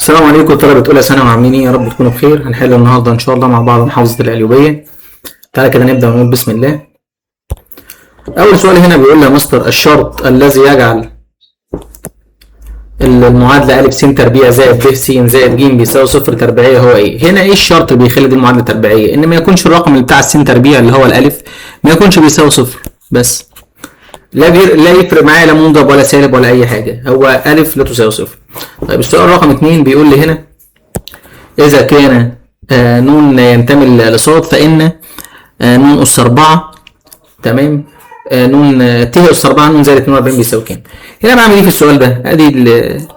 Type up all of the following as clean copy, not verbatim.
السلام عليكم طلبة أولى ثانوي، عاملين إيه؟ يا رب تكونوا بخير. هنحل النهاردة إن شاء الله مع بعض محافظة القليوبية. تعالى كده نبدأ ونقول بسم الله. أول سؤال هنا بيقول لي يا مستر الشرط الذي يجعل المعادلة أ س تربيع زائد ب س زائد ج بيساوي صفر تربيعية هو إيه؟ هنا إيه الشرط اللي بيخلي دي المعادلة تربيعية؟ إن ما يكونش الرقم اللي بتاع س تربيع اللي هو الألف ما يكونش بيساوي صفر بس. لا يفرق معايا لا موجب ولا سالب ولا أي حاجة، هو ألف لا تساوي صفر. طيب السؤال رقم 2 بيقول لي هنا إذا كان نون ينتمي لصاد فإن نون أس 4 تمام نون ت أس 4 نون زائد 42 بيساوي كام؟ هنا بعمل إيه في السؤال ده؟ أدي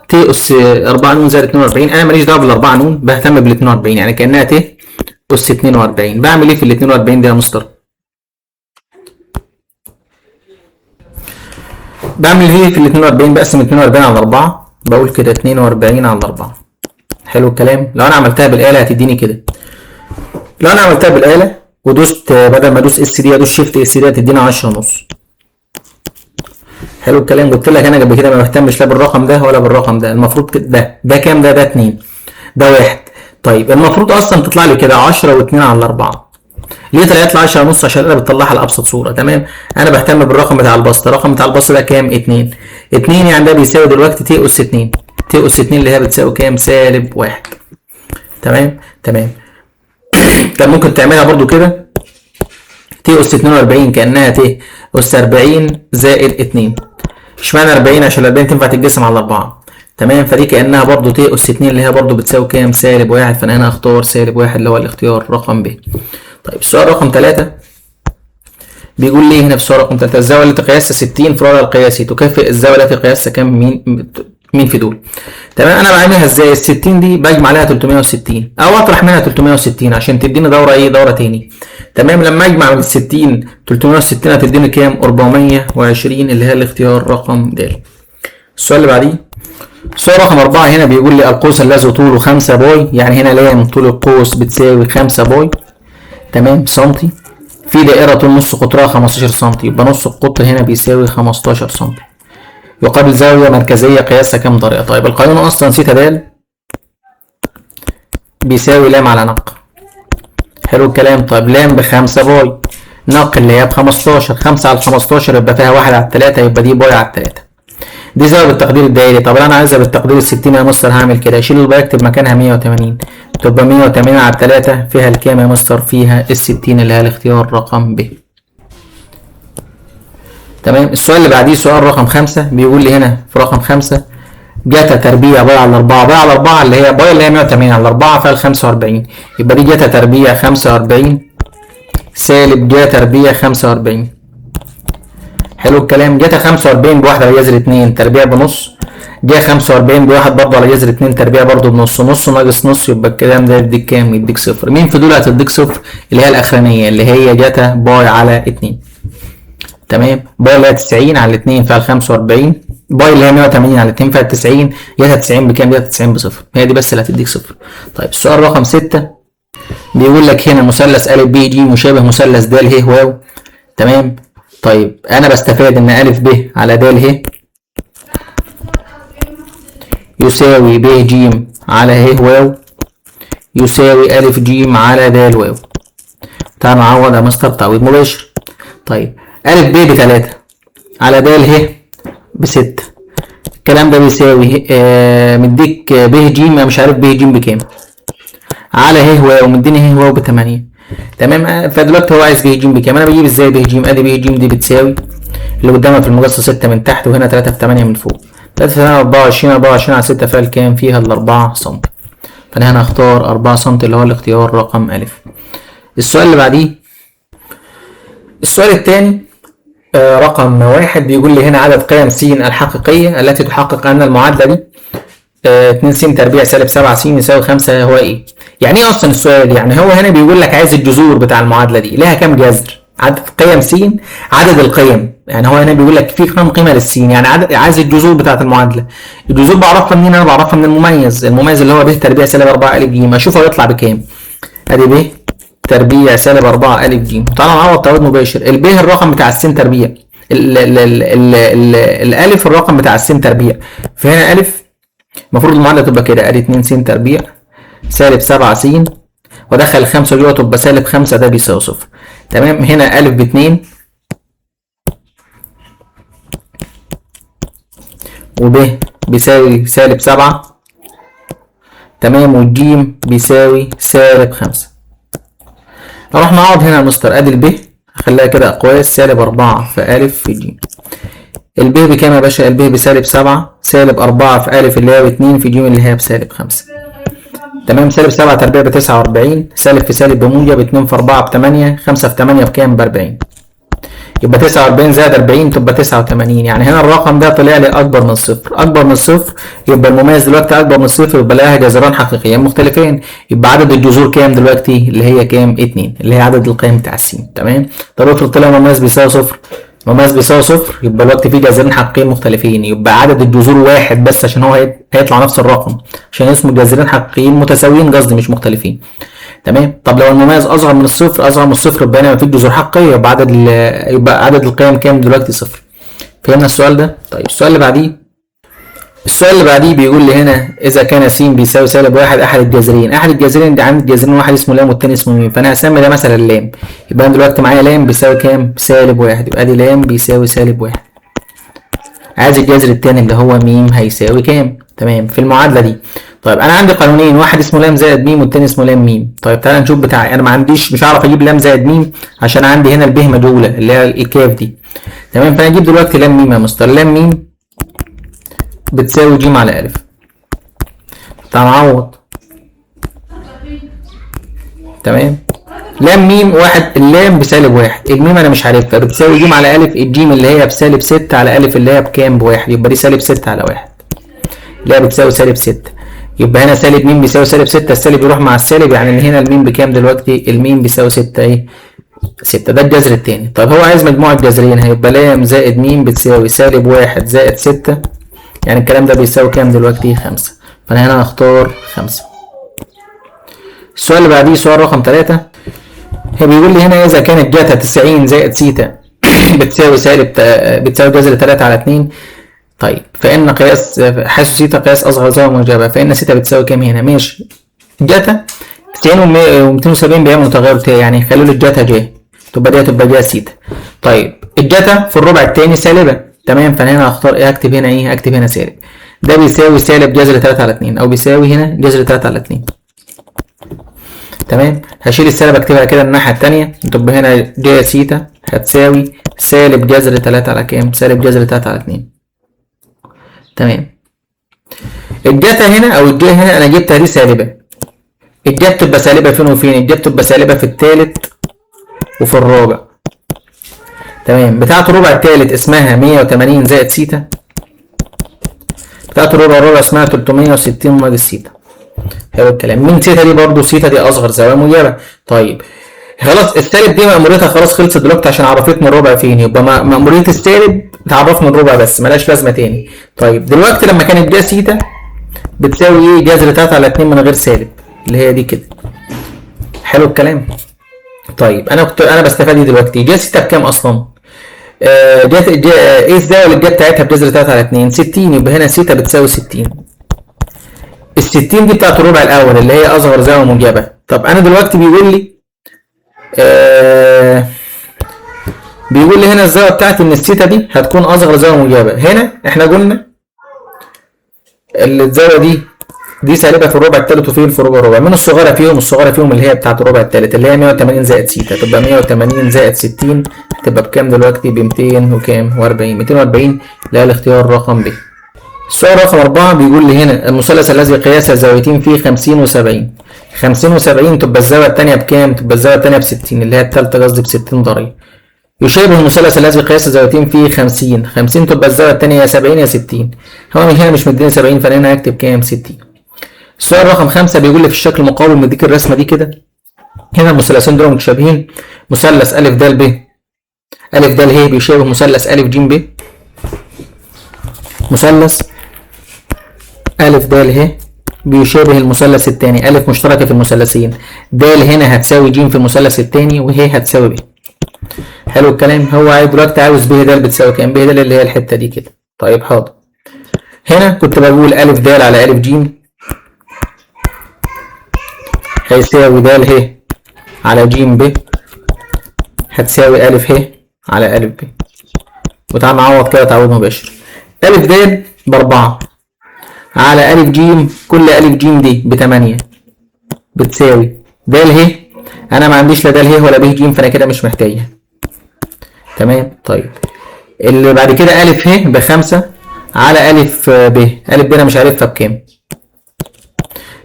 ت أس 4 نون زائد 42، أنا ماليش دعوة بالأربعة نون، بهتم بال 42 يعني كأنها ت أس 42. بعمل إيه في ال 42 ده يا مستر؟ بعمل ايه في ال 42؟ بقسم 42 على 4، بقول كده 42 على 4. حلو الكلام. لو انا عملتها بالاله هتديني كده. لو انا عملتها بالاله ودوست بدل ما ادوس اس دي ادوس شيفت اس دي هتدينا 10 ونص. حلو الكلام. قلت لك انا قبل كده ما بهتمش لا بالرقم ده ولا بالرقم ده. المفروض كده ده كام؟ ده 2 ده 1. طيب المفروض اصلا تطلع لي كده 10 و2 على 4. ليه طلعت لي 10 ونص؟ عشان انا بتطلعها لابسط صوره. تمام. انا بهتم بالرقم بتاع البسط. الرقم بتاع البسط ده كام؟ 2. 2 يعني ده بيساوي دلوقتي ت اس 2. ت اس 2 اللي هي بتساوي كام؟ سالب 1. تمام. كان ممكن تعملها برضو كده ت اس 42 كانها ت اس 40 زائد 2. اشمعنى 40؟ عشان 40 تنفع تتقسم على 4. تمام. فدي كانها برضو ت اس 2 اللي هي برضو بتساوي كام؟ سالب 1. فانا هنا اختار سالب 1 اللي هو الاختيار رقم ب. طيب السؤال رقم 3 بيقول لي هنا في السؤال رقم 3 الزاوية التي قياسها 60 في الوضع القياسي تكافئ الزاوية التي قياسها كام؟ مين في دول؟ تمام. انا بعملها ازاي؟ ال 60 دي بجمع عليها 360 او اطرح منها 360 عشان تديني دورة ايه؟ دورة تاني. تمام. لما اجمع من 60 360 هتديني كام؟ 420 اللي هي الاختيار رقم د. السؤال اللي بعديه السؤال رقم 4 هنا بيقول لي القوس الذي طوله 5 باي، يعني هنا لام طول القوس بتساوي 5 باي تمام سنتي في دائرة طول نص قطرها 15 سنتي، يبقى نص القطر هنا بيساوي 15 سنتي. يقابل زاوية مركزية قياسها كام درجة؟ طيب القانون أصلا سيتا د بيساوي لام على نق. حلو الكلام. طيب لام ب5 باي نق اللي هي ب15، 5 على 15 يبقى فيها 1 على 3 يبقى دي باي على 3. دي زاوية بالتقدير الدائري. طب انا عايزها بالتقدير ال60 يا مستر، هعمل كده اشيل الباي اكتب مكانها 180 تبقى 180 على 3 فيها الكام يا مستر؟ فيها ال60 اللي هي الاختيار رقم ب. تمام. السؤال اللي بعديه سؤال رقم 5 بيقول لي هنا في رقم 5 جاتا تربيع باي على 4. باي على 4 اللي هي باي اللي هي 180 على 4 فيها ال 45 يبقى دي جاتا تربيع 45 سالب جاتا تربيع 45. حلو الكلام. جاتا 45 بواحد على جذر 2 تربيع بنص، جا 45 بواحد برضه على جذر 2 تربيع برضه بنص، نص ناقص نص يبقى الكلام ده يديك كام؟ يديك صفر. مين في دول هتديك صفر؟ اللي هي الاخرانيه اللي هي جاتا باي على 2. تمام. باي اللي هي 90 على 2 فيها 45، باي اللي هي 180 على 2 فيها 90. جاتا 90 بكام؟ جاتا 90 بصفر. هي دي بس اللي هتديك صفر. طيب السؤال رقم 6 بيقول لك هنا مثلث ا ب ج مشابه مثلث د ه واو. تمام. طيب انا بستفاد ان ا ب على د ه يساوي ب ج على ه واو يساوي ا ج على د واو. تعال نعوض يا مستر تعويض مباشر. طيب ا ب ب3 على د ه ب6. الكلام ده بيساوي مديك ب ج مش عارف ب ج بكام على ه واو مديني ه واو ب8. تمام. فدلوقتي هو عايز ب ج بكام. انا بجيب ازاي ب ج؟ ادي ب ج دي بتساوي اللي قدامها في المقص 6 من تحت وهنا 3 في 8 من فوق. 3 في 8 24 على 6 فيها الكام؟ فيها ال 4 سم. فانا هنا هختار 4 سم اللي هو الاختيار رقم ا. السؤال اللي بعديه السؤال الثاني رقم 1 بيقول لي هنا عدد قيم س الحقيقية التي تحقق ان المعادلة دي 2 س تربيع سالب 7 س يساوي 5 هو ايه؟ يعني ايه اصلا السؤال ده؟ يعني هو هنا بيقول لك عايز الجذور بتاع المعادلة دي لها كام جذر؟ عدد قيم س عدد القيم، يعني هو هنا بيقول لك في كام قيمه للسين، يعني عايز الجذور بتاعه المعادله. الجذور بعرفها منين؟ انا بعرفها من المميز اللي هو ب تربيع سالب 4 ا ج. اشوف هيطلع بكام. ادي ب تربيع سالب 4 ا ج. تعالى نعوض تعويض مباشر. الب الرقم بتاع السين تربيع، الالف الرقم بتاع السين تربيع، فهنا الف المفروض المعادله تبقى كده، ادي 2 س تربيع سالب 7 س، وادخل الخمسه جوه تبقى سالب 5، ده بيساوي صفر. تمام. هنا ا ب2 وب بيساوي سالب 7. تمام. والجيم بيساوي سالب 5. اروح نعوض هنا يا مستر، ادي الب خليها كده اقواس، سالب 4 في ا في ج. الب بكام يا باشا؟ الب بسالب 7 سالب 4 في ا اللي هي ب2 في ج اللي هي بسالب 5. تمام. سالب 7 تربيع ب 49، سالب في سالب بموجب، 2 في 4 ب 8، 5 في 8 بكام؟ ب 40. يبقى 49 زائد 40 تبقى 89. يعني هنا الرقم ده طلع لي اكبر من الصفر. اكبر من الصفر يبقى المميز دلوقتي اكبر من الصفر، يبقى لها جذران حقيقيان مختلفين. يبقى عدد الجذور كام دلوقتي؟ اللي هي كام؟ 2، اللي هي عدد القيم بتاع س. تمام. طب افرض طلع المميز بيساوي صفر، المميز بيساوي صفر، يبقى الوقت فيه جذرين حقيقيين مختلفين، يبقى عدد الجذور واحد بس عشان هو هيطلع نفس الرقم، عشان اسمه جذرين حقيقيين متساويين، قصدي مش مختلفين. تمام. طب لو المميز اصغر من الصفر، اصغر من الصفر، يبقى هنا مفيش جذور حقيقيه، يبقى عدد القيم كام دلوقتي؟ صفر. فهمنا السؤال ده؟ طيب السؤال اللي بعديه، السؤال اللي بعديه بيقول لي هنا اذا كان س بيساوي سالب 1 احد الجذرين. احد الجذرين دي عندي جذرين، واحد اسمه لام والتاني اسمه ميم، فانا هسمي ده مثلا لام. يبقى انا دلوقتي معايا لام بيساوي كام؟ سالب 1. يبقى ادي لام بيساوي سالب 1. عايز الجذر التاني اللي هو ميم هيساوي كام؟ تمام. في المعادله دي طيب انا عندي قانونين، واحد اسمه لام زائد ميم والتاني اسمه لام ميم. طيب تعالى نشوف بتاعي. انا ما عنديش، مش هعرف اجيب لام زائد ميم عشان عندي هنا الب مجهوله اللي هي الكاف دي. تمام. فانا اجيب دلوقتي لام ميم يا مستر. لام ميم بتساوي ج على ا. تعال نعوض. تمام. لام ميم واحد، اللام بسالب 1، الميم انا مش عارفها، بتساوي ج على ا. الجيم اللي هي بسالب 6 على ا اللي هي بكام؟ ب1. يبقى دي سالب 6 على 1 اللي هي بتساوي سالب 6. يبقى هنا سالب ميم بيساوي سالب 6، السالب يروح مع السالب، يعني ان هنا الميم بكام دلوقتي؟ الميم بيساوي 6 ايه؟ 6. ده الجذر الثاني. طيب هو عايز مجموع الجذرين، هيبقى لام زائد ميم بتساوي سالب 1 زائد 6، يعني الكلام ده بيساوي كام دلوقتي؟ 5. فانا هنا هختار 5. السؤال اللي بعديه سؤال رقم 3. هي بيقول لي هنا اذا كانت جاتا 90 زائد سيتا بتساوي بتساوي جذر 3 على 2. طيب فان قياس حيث سيتا قياس اصغر زاويه موجبه، فان سيتا بتساوي كام هنا؟ ماشي. جاتا 90 و270 بيعملوا تغير تاني، يعني خلوا لي الجاتا جا، تبقى دي تبقى جا سيتا. طيب الجاتا في الربع الثاني سالبه. تمام. فانا هنا هختار ايه؟ هكتب هنا ايه؟ هكتب هنا سالب. ده بيساوي سالب جذر 3 على 2، او بيساوي هنا جذر 3 على 2. تمام. هشيل السالب اكتبها كده الناحيه الثانيه، تبقى هنا جا سيتا هتساوي سالب جذر 3 على كام؟ سالب جذر 3 على 2. تمام. الجاتا هنا او الجا هنا انا جبتها دي سالبه. الجا بتبقى سالبه فين وفين؟ الجا بتبقى سالبه في الثالث وفي الرابع. تمام. بتاعه الربع الثالث اسمها 180 زائد سيتا، بتاعه الربع اسمها 360 ناقص سيتا. حلو الكلام. مين سيتا دي؟ برضو سيتا دي اصغر زاويه موجبه. طيب خلاص السالب دي مأموريتها خلاص خلصت دلوقتي عشان عرفتني الربع فين، يبقى مأمورية السالب تعرفني الربع بس، ملهاش لازمه تاني. طيب دلوقتي لما كانت جا سيتا بتساوي ايه؟ جذر 3 على 2 من غير سالب، اللي هي دي كده. حلو الكلام. طيب انا بستفاد ايه دلوقتي؟ جا سيتا بكام اصلا؟ ايه الزاويه اللي الجا بتاعتها بجذر 3 على 2؟ 60. يبقى هنا سيتا بتساوي 60. ال 60 دي بتاعت الربع الاول اللي هي اصغر زاويه موجبه. طب انا دلوقتي بيقول لي بيقول لي هنا الزاويه بتاعتي ان السيتا دي هتكون اصغر زاويه موجبه. هنا احنا قلنا الزاويه دي سالبه في الربع الثالث وفين؟ في الربع. من الصغيره فيهم؟ الصغيره فيهم اللي هي بتاعت الربع الثالث اللي هي 180 زائد سيتا، تبقى 180 زائد 60 تبقى بكام دلوقتي؟ ب 200 وكام؟ و40. 240 اللي هي الاختيار رقم ب. السؤال رقم 4 بيقول لي هنا المثلث الذي قياس الزاويتين فيه 50 و70. 50 و70 تبقى الزاويه الثانيه بكام؟ تبقى الزاويه الثانيه ب 60 اللي هي الثالثه قصدي ب 60 درجه. يشابه المثلث الذي قياس الزاويتين فيه 50. 50 تبقى الزاويه الثانيه يا 70 يا 60. هو من هنا مش مديني 70، فانا هنا هكتب كام؟ 60. السؤال رقم 5 بيقول لي في الشكل المقابل مديك الرسمه دي كده. هنا المثلثين دول متشابهين. مثلث ا د ب ا د ه بيشابه مثلث ا ج ب. مثلث ا د ه بيشابه المثلث الثاني. ا مشتركه في المثلثين، د هنا هتساوي ج في المثلث الثاني وه هتساوي ب. حلو الكلام. هو دلوقتي عاوز ب د بتساوي كام؟ ب د اللي هي الحته دي كده. طيب حاضر. هنا كنت بقول أ د على أ ج هيساوي د ه على ج ب هتساوي أ ه على أ ب. وتعال نعوض كده تعويض مباشر. أ د ب4 على أ ج، كل أ ج دي ب8 بتساوي د ه. أنا ما عنديش لا د ه ولا ب ج فأنا كده مش محتاجها. تمام. طيب اللي بعد كده أ ه ب5 على أ ب. أ ب أنا مش عارفها بكام.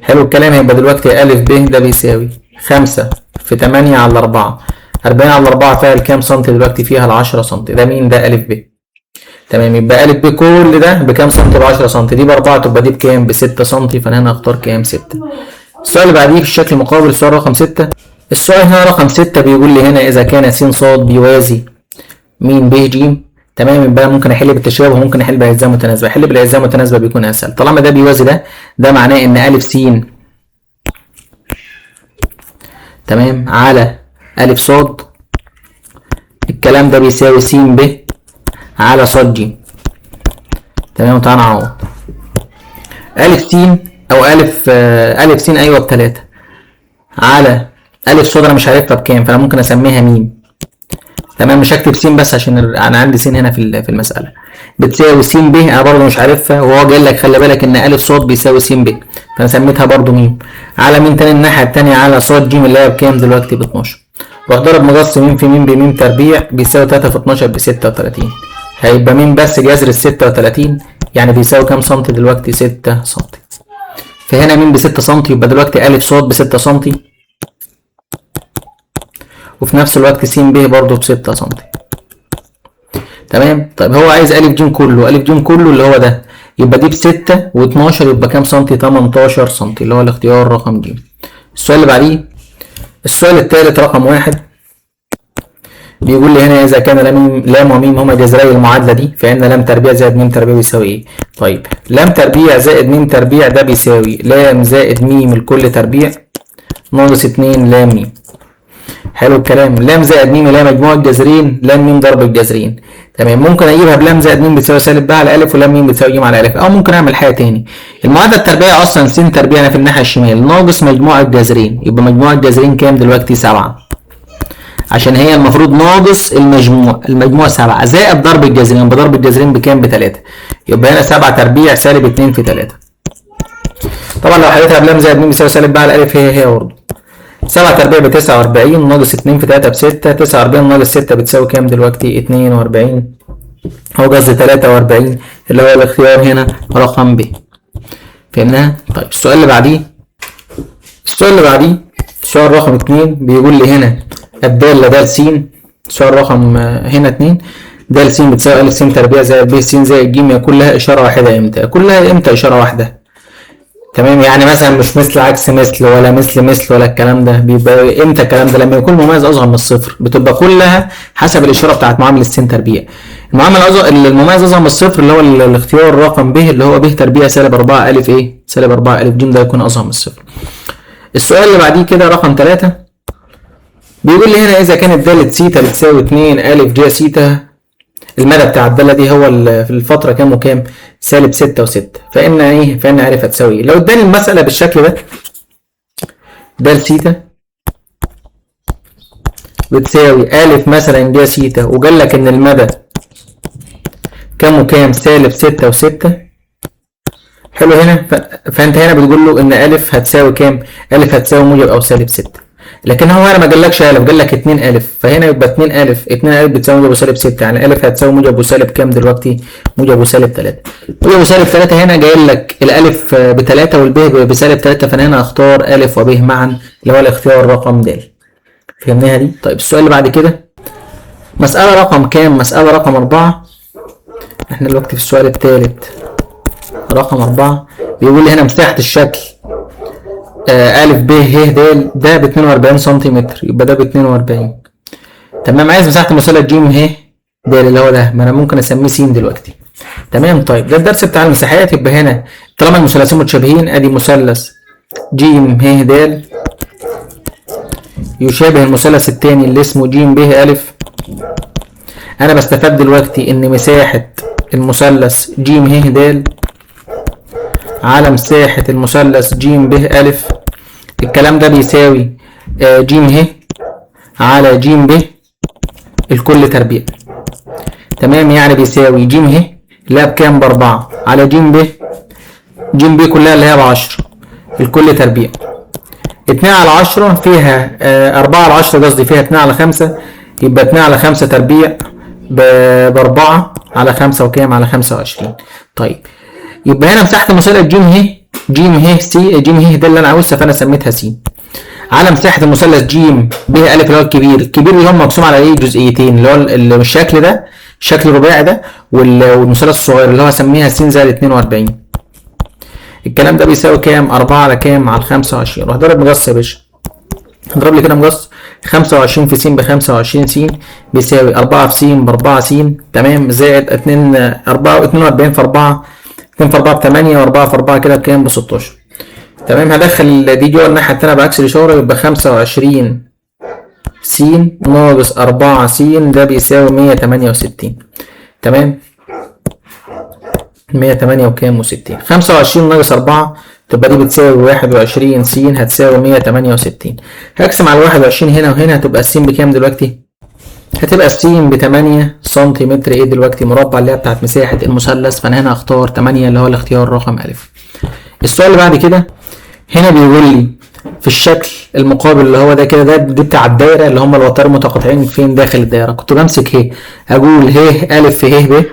حلو الكلام. هيبقى دلوقتي أ ب ده بيساوي 5 في 8 على 4. 40 على 4 فيها الكام سنتي دلوقتي؟ فيها ال 10 سنتي. ده مين؟ ده أ ب. تمام. يبقى أ ب كل ده بكام سنتي؟ ب 10 سنتي. دي ب4 تبقى دي بكام؟ ب 6 سنتي. فأنا هنا هختار كام؟ 6. السؤال اللي بعديه في الشكل المقابل، السؤال رقم 6. السؤال هنا رقم 6 بيقول لي هنا إذا كان س ص بيوازي م ب ج. تمام. يبقى ممكن احل بالتشابه وممكن احل بالاجزاء المتناسبه. احل بالاجزاء المتناسبه بيكون اسهل. طالما ده بيوازي ده معناه ان أ س تمام على أ ص الكلام ده بيساوي س ب على ص ج. تمام. وتعالى نعوض. أ س او أ س ايوه ب3 على أ ص انا مش عارفها بكام فانا ممكن اسميها م. تمام. مش هكتب س بس عشان انا عندي س هنا في المساله. بتساوي س ب انا برضه مش عارفها وهو جاي لك خلي بالك ان أ ص بيساوي س ب فانا سميتها برضه م. على مين تاني؟ الناحيه التانيه على ص ج اللي هي بكام دلوقتي؟ ب 12. روح ضرب مقص م في م بم تربيع بيساوي 3 في 12 ب 36. هيبقى م بس جذر ال 36 يعني بيساوي كام سنتي دلوقتي؟ 6 سنتي. فهنا م ب 6 سنتي يبقى دلوقتي أ ص ب 6 سنتي وفي نفس الوقت س ب برضه ب 6 سم. تمام. طيب هو عايز أ ج كله، أ ج كله اللي هو ده يبقى دي ب 6 و12 يبقى كام سنتي؟ 18 سم اللي هو الاختيار رقم ج. السؤال اللي بعديه السؤال الثالث رقم 1 بيقول لي هنا إذا كان لام وميم هما جذري المعادلة دي فإن لام تربيع زائد ميم تربيع بيساوي إيه؟ طيب لام تربيع زائد ميم تربيع ده بيساوي لام زائد ميم الكل تربيع ناقص 2 لام ميم. حلو الكلام. لام زائد ميم اللي هي مجموع الجذرين، لام ميم ضرب الجذرين. تمام. ممكن اجيبها بلام زائد ميم بتساوي سالب ب على ا ولام ميم بتساوي ج على ا، او ممكن اعمل حاجه تاني. المعادله التربيعيه اصلا س تربيع انا في الناحيه الشمال ناقص مجموع الجذرين. يبقى مجموع الجذرين كام دلوقتي؟ 7 عشان هي المفروض ناقص المجموع 7 زائد ضرب الجذرين. بضرب الجذرين بكام؟ ب3. يبقى هنا 7 تربيع سالب 2 في 3. طبعا لو حليتها بلام زائد ميم بتساوي سالب ب على ا هي برضه 7 تربيع ب 49 ناقص 2 في 3 ب 6. 49 ناقص 6 بتساوي كام دلوقتي؟ 42. هو قصدي 43 اللي هو الاختيار هنا رقم ب. فهمناها؟ طيب السؤال اللي بعديه السؤال رقم 2 بيقول لي هنا الدالة د س. السؤال رقم هنا 2 د س بتساوي أ س تربيع زائد ب س زائد ج كلها إشارة واحدة. إمتى؟ كلها إمتى إشارة واحدة؟ تمام. يعني مثلا مش مثل عكس مثل ولا مثل ولا الكلام ده. بيبقى امتى الكلام ده؟ لما يكون مميز اصغر من الصفر. بتبقى كلها حسب الاشاره بتاعت معامله س تربيع. المميز اصغر من الصفر اللي هو الاختيار رقم ب اللي هو ب تربيع سالب 4 ا ايه؟ سالب 4 ا ج ده يكون اصغر من الصفر. السؤال اللي بعديه كده رقم 3 بيقول لي هنا اذا كانت داله س بتساوي 2 ا ج س المدى بتاع الداله دي هو في الفتره كام وكام؟ سالب 6 و6. فان ايه؟ فان عارف هتساوي ايه؟ لو اداني المساله بالشكل ده د س بتساوي ا مثلا ج س وقال لك ان المدى كام وكام؟ سالب 6 و6. حلو. هنا فانت هنا بتقول له ان ا هتساوي كام؟ ا هتساوي موجب او سالب 6. لكن هو هنا ما قالكش ا قال لك 2 ا فهنا يبقى 2 ا بتساوي موجب وسالب 6 يعني ا هتساوي موجب وسالب كام دلوقتي؟ موجب وسالب 3. موجب وسالب 3 هنا جاي لك الالف ب3 والب بسالب 3 فانا هنا اختار ا وب معا اللي هو الاختيار رقم د. فهمناها دي؟ طيب السؤال اللي بعد كده مسألة رقم كام؟ مسألة رقم 4. احنا دلوقتي في السؤال الثالث رقم 4 بيقول لي هنا مساحة الشكل أ ب ه د ده ب 42 سنتيمتر يبقى ده ب 42. تمام. عايز مساحة المثلث ج ه د اللي هو ده ما انا ممكن اسميه س دلوقتي. تمام. طيب ده الدرس بتاع المساحات. يبقى هنا طالما المثلثين متشابهين ادي مثلث ج ه د يشابه المثلث الثاني اللي اسمه ج ب ا. انا بستفاد دلوقتي ان مساحة المثلث ج ه د على مساحة المثلث ج ب أ. الكلام ده بيساوي ج ه على ج ب الكل تربيع. تمام، يعني بيساوي ج ه اللي هي بكام؟ ب4 على ج ب، ج ب كلها اللي هي ب10 الكل تربيع. 2 على 10 فيها 4 على 10 قصدي فيها 2 على 5، يبقى 2 على 5 تربيع ب4 على 5 وكام؟ على 25. طيب يبقى هنا مساحة المثلث ج ه ج ه س ج ه ده اللي انا عاوزها فانا سميتها س على مساحة المثلث ج ب أ اللي هو الكبير اللي هو مقسوم على ايه؟ جزئيتين، اللي هو الشكل ده، الشكل الرباعي ده، والمثلث الصغير اللي هو هسميها س زائد 42. الكلام ده بيساوي كام؟ 4 على كام؟ على 25. روح ضرب مقص يا باشا، اضرب لي كده مقص. 25 في س ب 25 س بيساوي 4 في س ب 4 س، تمام، زائد 2 4 42 في 4 2 في 4 ب 8 و4 في 4 كده بكام؟ ب 16. تمام، هدخل دي جوه الناحيه الثانيه بعكس الاشاره، يبقى 25 س ناقص 4 س ده بيساوي 168. تمام، 108 وكام و60. 25 ناقص 4 تبقى دي بتساوي 21 س هتساوي 168. هقسم على 21 هنا وهنا، هتبقى الس بكام دلوقتي؟ هتبقى الس ب 8 سنتيمتر ايه دلوقتي مربع اللي هي بتاعت مساحة المثلث، فانا هنا هختار 8 اللي هو الاختيار رقم أ. السؤال اللي بعد كده هنا بيقول لي في الشكل المقابل اللي هو ده كده، ده دي بتاع الدايرة اللي هم الوتر متقاطعين فين؟ داخل الدايرة. كنت بمسك ه اقول ه أ في ه ب،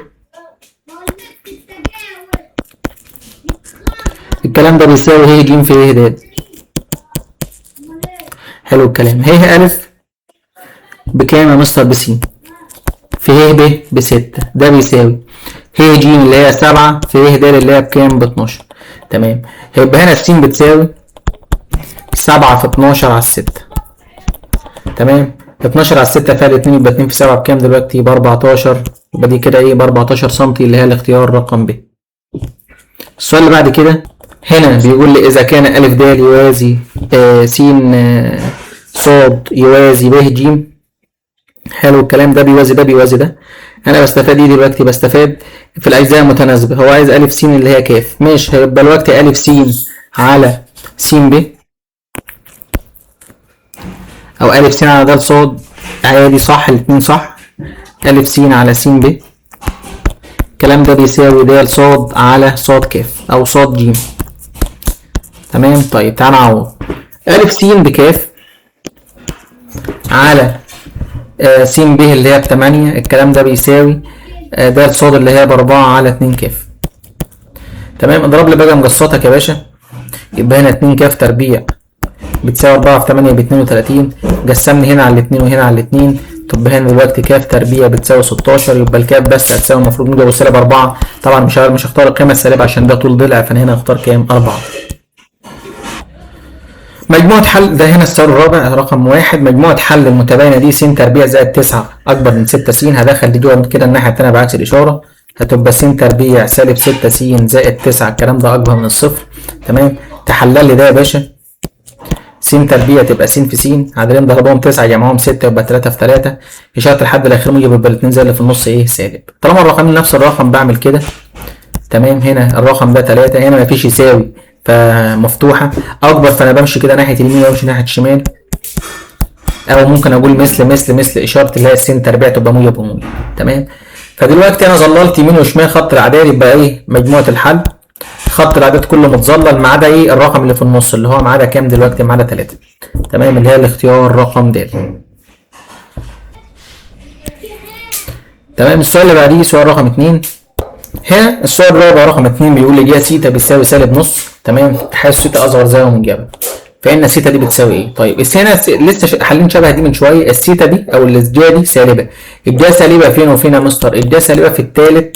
الكلام ده بيساوي ه ج في ه د. حلو الكلام. ه أ بكام يا مستر؟ ب س في ه ب ب6، ده بيساوي ه ج اللي هي 7 في ه د اللي هي بكام؟ ب12. تمام، هيبقى هنا الس بتساوي 7 في 12 على 6. تمام، 12 على 6 فيها 2 يبقى 2 في 7 بكام دلوقتي؟ ب 14. يبقى دي كده ايه؟ ب 14 سم اللي هي الاختيار رقم ب. السؤال اللي بعد كده هنا بيقول لي اذا كان أ د يوازي س ص يوازي ب ج. حلو الكلام، ده بيوازي ده بيوازي ده. انا بستفاد ايه دلوقتي؟ بستفاد في الاجزاء المتناسبه. هو عايز أ س اللي هي ك، ماشي، هيبقى دلوقتي أ س على س ب او أ س على د ص عادي، صح، الاتنين صح. أ س على س ب الكلام ده بيساوي د ص على ص ك او ص ج. تمام، طيب تعالى نعوض. أ س بكاف على س ب اللي هي ب 8، الكلام ده بيساوي د ص اللي هي ب4 على 2 كاف. تمام، اضرب لي بقى مقصاتك يا باشا. يبقى هنا 2 كاف تربيع بتساوي 4 في 8 ب 32. قسمني هنا على الاثنين وهنا على الاثنين، تبقى هنا دلوقتي كاف تربيع بتساوي 16. يبقى الكاف بس هتساوي المفروض موجب سالب 4. طبعا مش هختار القيمه السالبه عشان ده طول ضلع، فانا هنا هختار كام؟ 4. مجموعة حل، ده هنا السؤال الرابع رقم 1. مجموعة حل المتباينة دي س تربيع زائد 9 أكبر من 6 س. هدخل دي جوه كده الناحية التانية بعكس الإشارة، هتبقى س تربيع سالب 6 س زائد 9، الكلام ده أكبر من الصفر. تمام، تحلل لي ده يا باشا. س تربيع تبقى س في س، عددين ضربهم 9 جمعهم 6 يبقى 3 في 3. إشارة الحد الأخير موجب يبقى الاتنين زي اللي في النص إيه؟ سالب. طالما الرقمين نفس الرقم بعمل كده. تمام، هنا الرقم ده 3، هنا مفيش يساوي فمفتوحة أكبر، فأنا بمشي كده ناحية اليمين وأمشي ناحية الشمال، أو ممكن أقول مثل إشارة اللي هي س تربيع تبقى موجب وموجب. تمام، فدلوقتي أنا ظللت يمين وشمال خط الأعداد، يبقى إيه؟ مجموعة الحل خط الأعداد كله متظلل ما عدا إيه؟ الرقم اللي في النص اللي هو ما عدا كام دلوقتي؟ ما عدا 3. تمام، اللي هي الاختيار رقم د. تمام، السؤال اللي بعديه سؤال رقم 2. هنا السؤال الرابع رقم 2 بيقول لي جهة سيتا بتساوي سالب نص. تمام، حيث سيتا اصغر زاويه موجبه، فان سيتا دي بتساوي ايه؟ طيب هنا لسه حالين شبه دي من شويه. السيتا دي او الجهه دي سالبه. الجهه سالبه فين وفين يا مستر؟ الجهه سالبه في الثالث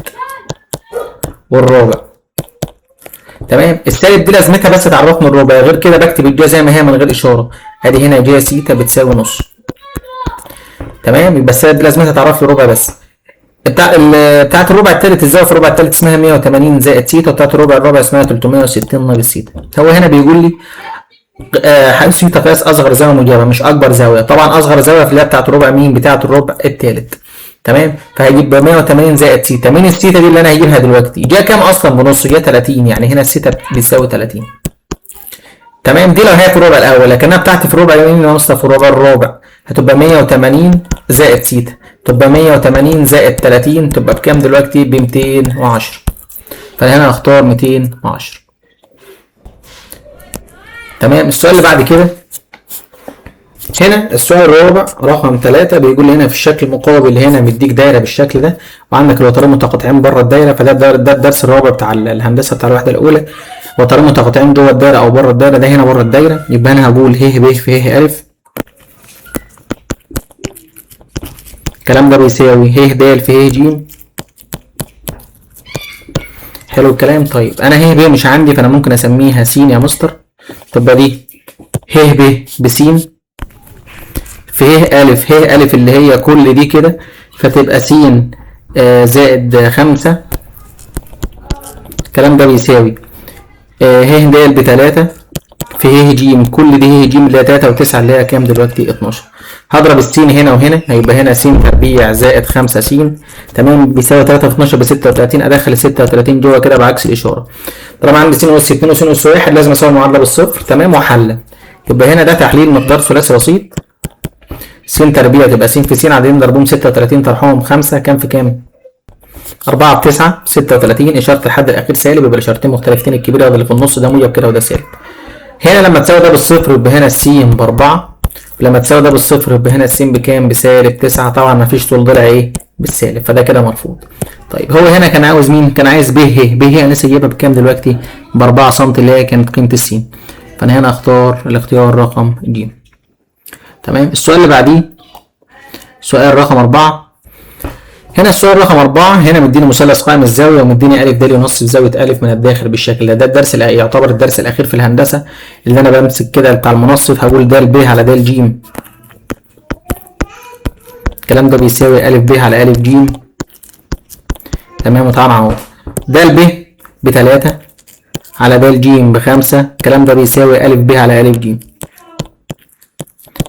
والرابع. تمام، السالب دي لازمتها بس تعرفني الربع، غير كده بكتب الجهه زي ما هي من غير اشاره. ادي هنا جهه سيتا بتساوي نص. تمام، يبقى السالب دي لازمتها تعرف لي الربع بس. بتاعت الربع الثالث الزاويه في الربع الثالث اسمها 180 زائد سيتا، وبتاعت الربع الرابع اسمها 360 ناقص سيتا. هو هنا بيقول لي حيث سيتا قياس اصغر زاويه موجبه مش اكبر زاويه. طبعا اصغر زاويه في اللي هي بتاعت الربع مين؟ بتاعت الربع الثالث. تمام، فهيجيب 180 زائد سيتا. مين السيتا دي اللي انا هجيبها دلوقتي؟ جايه كام اصلا بنص؟ جايه 30، يعني هنا السيتا بتساوي 30. تمام، دي لو هي في الربع الاول، لكنها بتاعتي في الربع اليمين ونص في الربع الرابع، هتبقى 180 زائد سيتا، تبقى 180 زائد 30 تبقى بكام دلوقتي؟ ب 210. فانا هنا هختار 210. تمام، السؤال اللي بعد كده، هنا السؤال الرابع رقم 3 بيقول لي هنا في الشكل المقابل هنا مديك دايره بالشكل ده، وعندك الوترين متقاطعين بره الدايره، فده الدرس الرابع بتاع الهندسه بتاع الوحده الاولى. وترين متقاطعين جوه الدايره او بره الدايره، ده هنا بره الدايره، يبقى انا هقول ه ب في ه الف، الكلام ده بيساوي ه د في ه ج. حلو الكلام. طيب انا ه ب مش عندي، فانا ممكن اسميها س يا مستر، تبقى دي ه ب بس في ه ألف، ه ألف اللي هي كل دي كده، فتبقى س زائد 5، الكلام ده بيساوي ه د ب3 في ه ج، كل دي ه ج اللي هي 3 و9 اللي هي كام دلوقتي؟ 12. هضرب السين هنا وهنا، هيبقى هنا س تربيع زائد 5 س، تمام، بيساوي 3 في 12 ب 36. ادخل ال 36 جوه كده بعكس الاشاره. طالما عندي س اس 2 وس اس 1 لازم اساوي المعادله بالصفر، تمام، واحلل. يبقى هنا ده تحليل مقدار ثلاثي بسيط، س تربيع تبقى س في س، عددين ضربهم 36 طرحهم 5، كام في كام؟ 4 في 9 36. اشاره الحد الاخير سالب، يبقى الاشارتين مختلفتين، الكبيره واللي في النص ده موجب كده وده سالب. هنا لما تساوي ده بالصفر يبقى هنا س ب4، ولما تساوي ده بالصفر يبقى هنا س بكام؟ بسالب 9. طبعا مفيش طول ضلع ايه؟ بالسالب، فده كده مرفوض. طيب هو هنا كان عاوز مين؟ كان عايز ب ه، ب ه انا لسه جايبها بكام دلوقتي؟ ب4 سم اللي هي كانت قيمه الس، فانا هنا اختار الاختيار رقم ج. تمام، السؤال اللي بعديه سؤال رقم 4. هنا السؤال رقم 4 هنا مديني مثلث قائم الزاويه، ومديني ا د ينصف زاويه ا من الداخل بالشكل ده. ده الدرس اللي يعتبر الدرس الاخير في الهندسه، اللي انا بمسك كده بتاع المنصف هقول د ب على د ج، الكلام ده بيساوي ا ب على ا ج. تمام، وطبعا اهو د ب ب3 على د ج ب5، الكلام ده بيساوي ا ب على ا ج.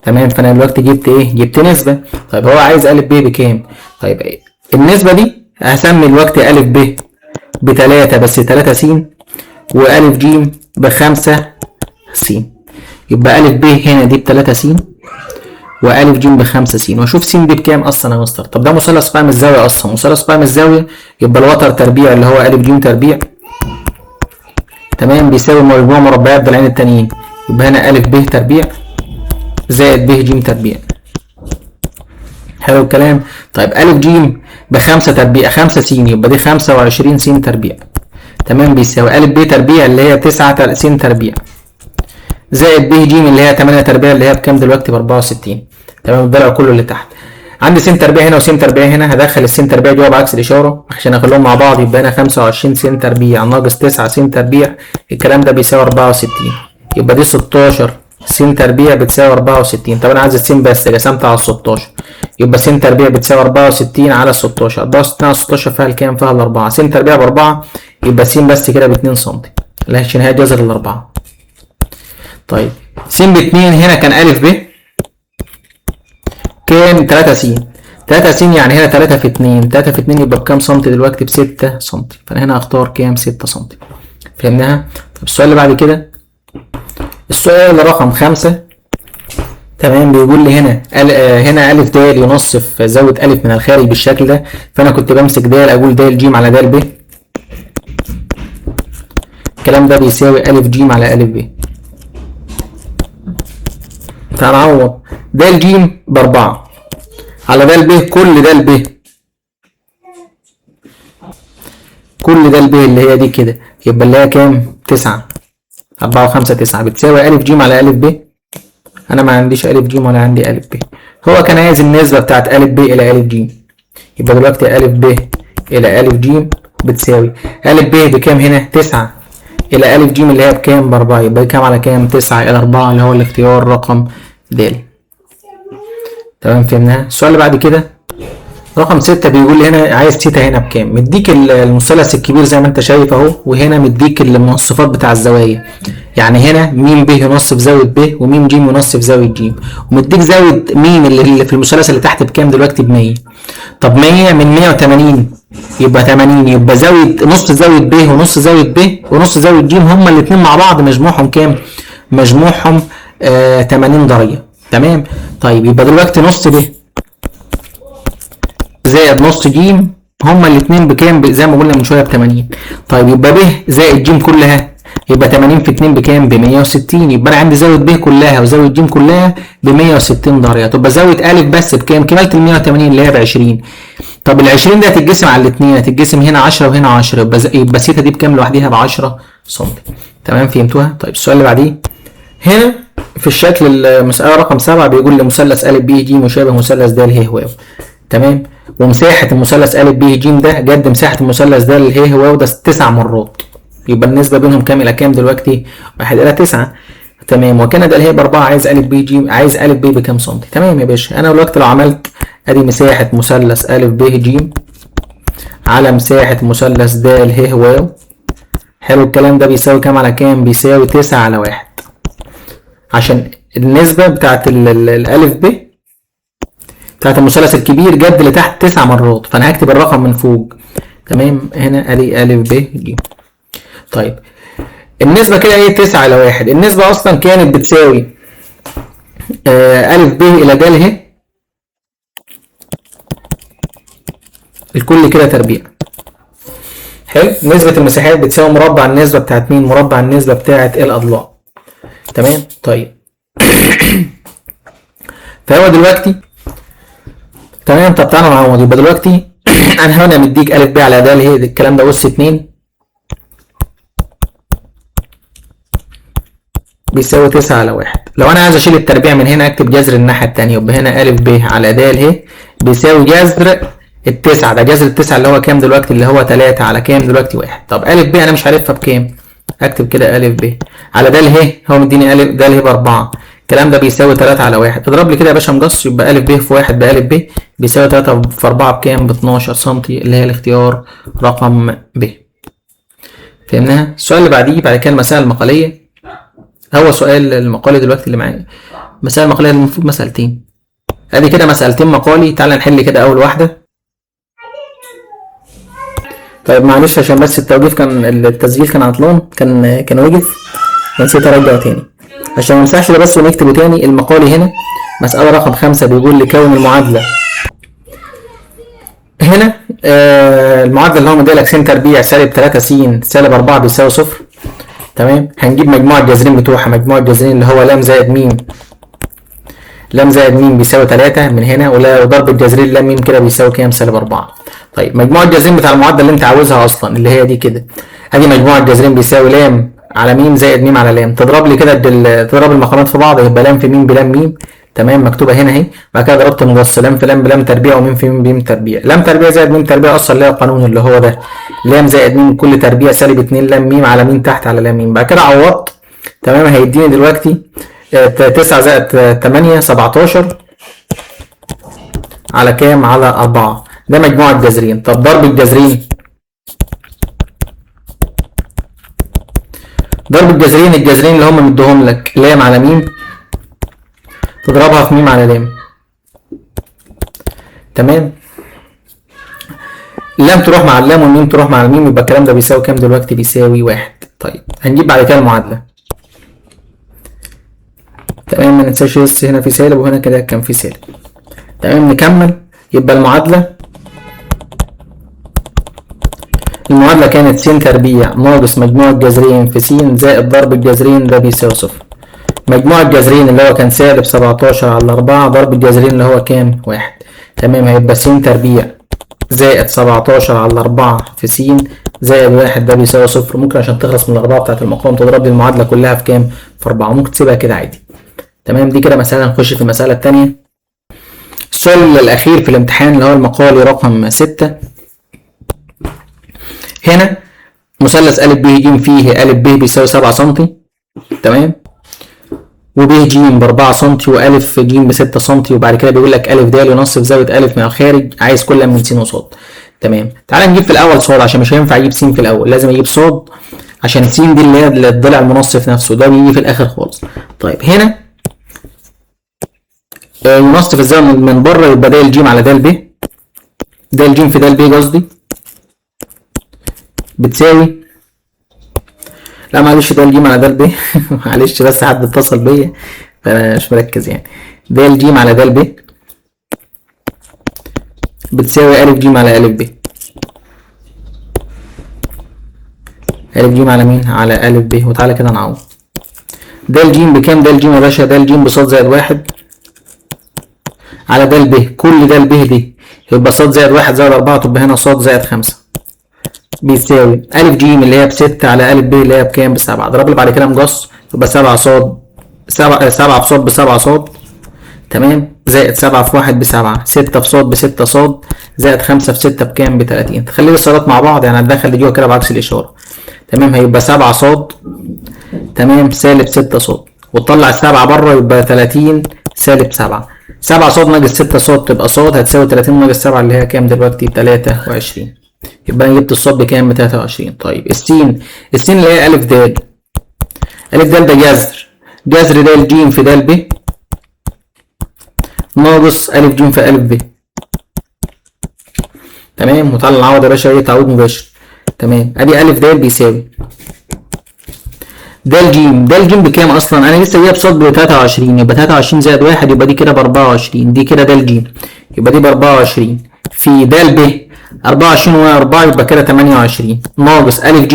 تمام، فانا دلوقتي جبت ايه؟ جبت نسبه. طيب هو عايز ا ب بكام؟ طيب ايه النسبه دي؟ هسمي الوقت ا ب ب3 بس 3 س، وأ ج ب5 س، يبقى أ ب هنا دي ب3 س، وأ ج ب5 س، واشوف س دي بكام اصلا يا مستر؟ طب ده مثلث قائم الزاويه اصلا، مثلث قائم الزاويه يبقى الوتر تربيع اللي هو أ ج تربيع، تمام، بيساوي مجموع مربعات الضلعين التانيين، يبقى هنا أ ب تربيع زائد ب ج تربيع. حلو الكلام. طيب أ ج ب5 تربيع 5 س، يبقى دي 25 س تربيع، تمام، بيساوي أ ب تربيع اللي هي 9 س تربيع زائد ب ج اللي هي 8 تربيع اللي هي بكام دلوقتي؟ ب 64. تمام، الضلع كله اللي تحت. عندي س تربيع هنا وس تربيع هنا، هدخل الس تربيع جوه بعكس الاشاره عشان اخليهم مع بعض، يبقى هنا 25 س تربيع ناقص 9 س تربيع، الكلام ده بيساوي 64. يبقى دي 16 س تربيع بتساوي 64. طب انا عايز الس بس، قسمت على 16، يبقى س تربيع بتساوي 64 على 16، 64 على 16 فيها الكام؟ فيها الاربعه. س تربيع ب4، يبقى س بس كده ب 2 سم، عشان هي جذر الاربعه. طيب س ب2 هنا كان أ ب كام؟ 3 س، 3 س يعني هنا 3 في 2، 3 في 2 يبقى بكام سم دلوقتي؟ ب 6 سم، فانا هنا هختار كام؟ 6 سم. فهمناها؟ طب السؤال اللي بعد كده السؤال رقم 5. تمام، بيقول لي هنا هنا أ د ينصف زاوية أ من الخارج بالشكل ده، فأنا كنت بمسك د أقول د ج على د ب، الكلام ده بيساوي أ ج على أ ب. فهنعوض د ج ب4 على د ب، كل د ب اللي هي دي كده، يبقى اللي هي كام؟ 9. 4 و5 9 بتساوي أ ج على أ ب. انا ما عنديش أ ج ولا عندي أ ب، هو كان عايز النسبه بتاعت أ ب الى أ ج، يبقى دلوقتي أ ب الى أ ج بتساوي أ ب بكام هنا؟ 9 الى أ ج اللي هي بكام؟ ب4، يبقى كام على كام؟ 9 الى 4 اللي هو الاختيار رقم د. تمام، فهمناها؟ السؤال اللي بعد كده رقم 6 بيقول لي هنا عايز تيتا هنا بكام؟ مديك المثلث الكبير زي ما انت شايف اهو، وهنا مديك المواصفات بتاع الزوايا. يعني هنا م ب ينصف زاويه ب، وم ج ينصف زاويه ج، ومديك زاويه م اللي في المثلث اللي تحت بكام دلوقتي؟ ب 100. طب 100 من 180 يبقى 80، يبقى زاويه نص زاويه ب ونص زاويه ب ونص زاويه ج هما الاثنين مع بعض مجموعهم كام؟ مجموعهم 80 درجه. تمام. طيب يبقى دلوقتي نص ب زائد نص ج هما الاثنين بكام؟ زي ما قلنا من شويه ب 80. طيب يبقى ب زائد ج كلها يبقى 80 في 2 بكام؟ ب 160. يبقى انا عندي زاويه ب كلها وزاويه ج كلها ب 160 درجه. تبقى زاويه ا بس بكام؟ كمالة ال 180 اللي هي ب 20. طب ال 20 دي هتتقسم على الاثنين، هتتقسم هنا 10 وهنا 10، يبقى سيتا دي بكام لوحديها؟ ب 10 سم. تمام فهمتوها؟ طيب السؤال اللي بعديه هنا في الشكل المساله رقم 7 بيقول لي مثلث ا ب ج مشابه مثلث د ه و. تمام. ومساحه المثلث ا ب ج ده جد مساحه المثلث د ه و ده 9 مرات. يبقى النسبه بينهم كام الى كام دلوقتي؟ 1 الى 9. تمام. وكان د ه ب 4، عايز ا ب ج، عايز ا ب بكام سم؟ تمام يا باشا. انا دلوقتي لو عملت ادي مساحه مثلث ا ب ج على مساحه مثلث د ه و، حلو الكلام ده، بيساوي كام على كام؟ بيساوي 9 على 1. عشان النسبه بتاعت الالف ب بتاعت المثلث الكبير جد لتحت 9 مرات، فانا هكتب الرقم من فوق. تمام. هنا ادي ا ب ج. طيب النسبه كده ايه؟ 9 على 1. النسبه اصلا كانت بتساوي ا ب الى د ه الكل كده تربيع. حلو. نسبه المساحات بتساوي مربع النسبه بتاعت مين؟ مربع النسبه بتاعت الاضلاع. تمام. طيب فهو دلوقتي تمام. طب تعالى نعوض. يبقى دلوقتي انا هنا مديك ا ب على د ه الكلام ده اس 2 بيساوي 9 على 1. لو انا عايز اشيل التربيع من هنا اكتب جذر الناحيه الثانيه، يبقى هنا ا ب على د ه بيساوي جذر التسعة. ده جذر التسعة اللي هو كام دلوقتي؟ اللي هو 3 على كام دلوقتي؟ 1. طب ا ب انا مش عارفها بكام، اكتب كده ا ب على د ه، هو مديني ا د ه ب 4، الكلام ده بيساوي 3 على 1. اضرب لي كده يا باشا مقص، يبقى ا ب في 1 ب ا ب بيساوي 3 في 4 بكام؟ ب 12 سم، اللي هي الاختيار رقم ب. فهمناها؟ السؤال اللي بعديه بعد كده المسائل المقاليه. هو سؤال المقالي دلوقتي اللي معايا، مسائل المقاليه المفروض مسألتين. ادي كده مسألتين مقالي. تعال نحل كده اول واحده. طيب معلش عشان بس التوقيف كان التسجيل كان عطلان، كان وقف، نسيت ارجعه تاني عشان ما نمسحش ده بس ونكتبه تاني. المقالي هنا مسألة رقم 5 بيقول لي كون المعادلة. هنا المعادلة اللي هو مديلك س تربيع سالب 3 س سالب 4 بيساوي 0. تمام. هنجيب مجموع الجذرين بتوعها. مجموع الجذرين اللي هو لام زائد م، لام زائد م بيساوي 3 من هنا، وضرب الجذرين لام م كده بيساوي كام؟ سالب 4. طيب مجموع الجذرين بتاع المعادله اللي انت عاوزها اصلا اللي هي دي كده، ادي مجموع الجذرين بيساوي لام على م زائد م على لام. تضرب لي كده تضرب المقامات في بعض، يبقى لام في م بلام م. تمام. مكتوبه هنا اهي. بعد كده ضربت المقص لام في لام بلام تربيع، وم في م بم تربيع. لام تربيع زائد م تربيع اصلا اللي هي القانون اللي هو ده، لام زائد م كل تربيع سالب 2 لام م على م تحت على لام م. بعد كده عوضت. تمام. هيديني دلوقتي 9 زائد 8 17 على كام؟ على 4. ده مجموع الجذرين. طب ضرب الجذرين، ضرب الجذرين اللي هم مديهم لك لام على م تضربها في م على لام. تمام. اللام تروح مع اللام والميم تروح مع الميم، يبقى الكلام ده بيساوي كام دلوقتي؟ بيساوي 1. طيب هنجيب بعد كده المعادله. تمام. ما ننساش بس هنا في سالب وهنا كده كان في سالب. تمام. نكمل. يبقى المعادله كانت س تربيع ناقص مجموع الجذرين في س زائد ضرب الجذرين ده بيساوي 0. مجموع الجذرين اللي هو كان سالب 17 على 4 ضرب الجذرين اللي هو كام؟ 1. تمام. هيبقى س تربيع زائد 17 على 4 في س زائد 1 ده بيساوي 0. ممكن عشان تخلص من الأربعة بتاعت المقام تضرب لي المعادلة كلها في كام؟ في 4. ممكن تسيبها كده عادي. تمام. دي كده مسألة. نخش في المسألة التانية. السؤال الأخير في الامتحان اللي هو المقالي رقم 6. هنا مثلث ا ب ج فيه ا ب بيساوي 7 سم. تمام. وب ج ب 4 سم والف ج ب 6 سم. وبعد كده بيقول لك ا د ينصف زاويه ا من الخارج، عايز كل من س وص. تمام. تعال نجيب في الاول ص عشان مش هينفع اجيب س في الاول، لازم اجيب ص عشان س دي اللي هي الضلع المنصف نفسه، ده بيجي في الاخر خالص. طيب هنا ينصف الزاويه من بره، يبقى د ج على د ب، د ج في د ب قصدي، بتساوي، لا معلش د ج على د ب معلش بس حد اتصل بيا فانا مش مركز يعني. د ج على د ب بتساوي ا ج على ا ب. ا ج على مين؟ على ا ب. وتعالى كده نعوض. د ج بكام؟ د ج يا باشا د ج بصاد زائد واحد على د ب، كل د ب دي يبقى صاد زائد واحد زائد 4 تبقى هنا صاد زائد 5 بيساوي ا ج اللي هي ب6 على ا ب اللي هي بكام؟ ب7. اضرب لي بعد كده مقص يبقى 7 صاد 7 في صاد ب7 صاد تمام، زائد 7 في 1 ب7، 6 في صاد ب6 صاد، زائد 5 في 6 بكام؟ ب30. تخلي لي الصادات مع بعض يعني هتدخل دي جوه كده بعكس الاشاره تمام. هيبقى 7 صاد تمام سالب 6 صاد، وتطلع ال7 بره يبقى 30 سالب 7. 7 صاد ناقص 6 صاد تبقى صاد هتساوي 30 ناقص 7 اللي هي كام دلوقتي؟ 23. يبقى انا جبت الصاد بكام؟ ب 23. طيب السين اللي هي ا د، ا د ده جذر د ج في د ب ناقص ا ج في ا ب تمام. وتعالى نعوض يا باشا ايه؟ تعويض مباشر تمام. ادي ا د بيساوي د ج بكام اصلا؟ انا لسه جايب صاد ب 23 يبقى 23 زائد 1 يبقى دي كده ب 24، دي كده د ج يبقى دي ب 24 في د ب 24 و 4 يبقى كده 28 ناقص ا ج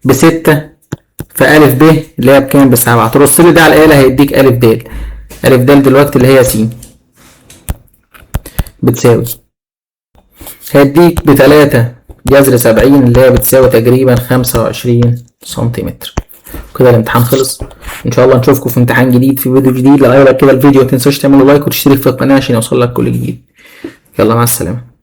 ب 6 في ا ب اللي هي بكام؟ ب 7. ترص لي ده على الاله هيديك ا د. ا د دلوقتي اللي هي س بتساوي، هيديك ب 3 جذر 70 اللي هي بتساوي تقريبا 25 سنتيمتر. كده الامتحان خلص. ان شاء الله نشوفكم في امتحان جديد في فيديو جديد. لو عجبك كده الفيديو متنساش تعملوا لايك وتشترك في القناه عشان يوصل لك كل جديد. يلا مع السلامه.